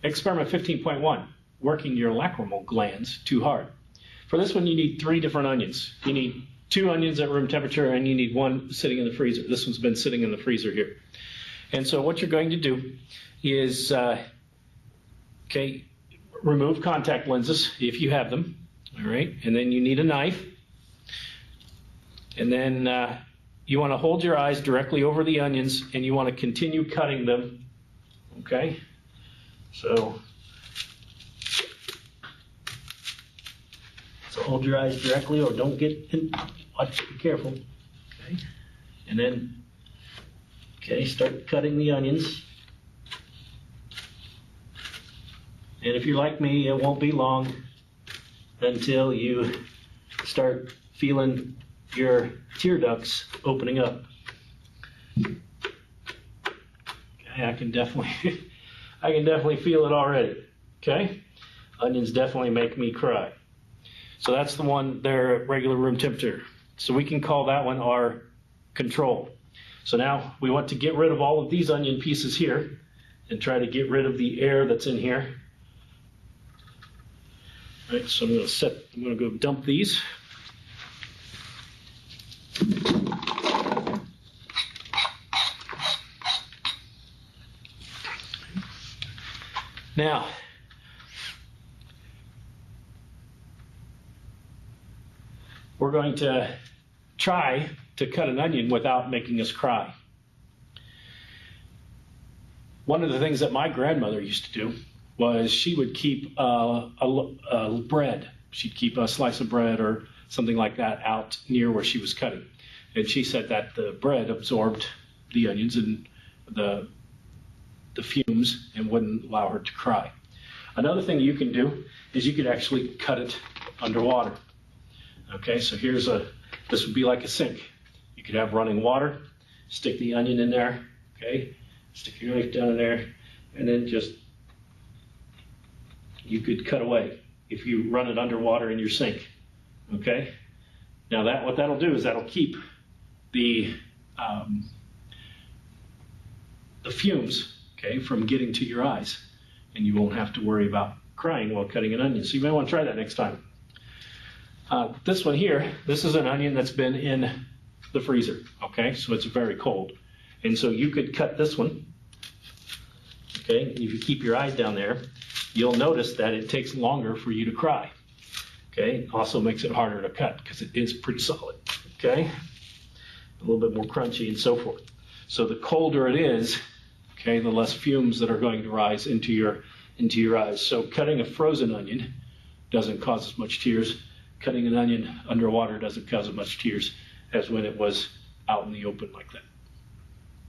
Experiment 15.1, working your lacrimal glands too hard. For this one, you need 3 different onions. You need 2 onions at room temperature, and you need 1 sitting in the freezer. This one's been sitting in the freezer here. And so what you're going to do is, remove contact lenses if you have them. All right, and then you need a knife. And then you want to hold your eyes directly over the onions, and you want to continue cutting them. Okay, so hold your eyes directly, or don't get in. Watch, be careful. Okay, and then start cutting the onions. And if you're like me, it won't be long until you start feeling your tear ducts opening up. Okay, I can definitely feel it already. Okay, onions definitely make me cry. So that's the one there at regular room temperature. So we can call that one our control. So now we want to get rid of all of these onion pieces here and try to get rid of the air that's in here. All right, so I'm going to go dump these. Now, we're going to try to cut an onion without making us cry. One of the things that my grandmother used to do was she would keep a bread. She'd keep a slice of bread or something like that out near where she was cutting. And she said that the bread absorbed the onions and the fumes and wouldn't allow her to cry. Another thing you can do is you could actually cut it underwater. Okay, so this would be like a sink. You could have running water, stick the onion in there, okay, stick your knife down in there, and then you could cut away if you run it underwater in your sink. Okay, now what that'll do is that'll keep the fumes, okay, from getting to your eyes, and you won't have to worry about crying while cutting an onion. So you may want to try that next time. This one here, this is an onion that's been in the freezer, okay, so it's very cold. And so you could cut this one, okay, and if you keep your eyes down there, you'll notice that it takes longer for you to cry, okay. It also makes it harder to cut because it is pretty solid, okay, a little bit more crunchy and so forth. So the colder it is, okay, the less fumes that are going to rise into your eyes. So cutting a frozen onion doesn't cause as much tears. Cutting an onion underwater doesn't cause as much tears as when it was out in the open like that.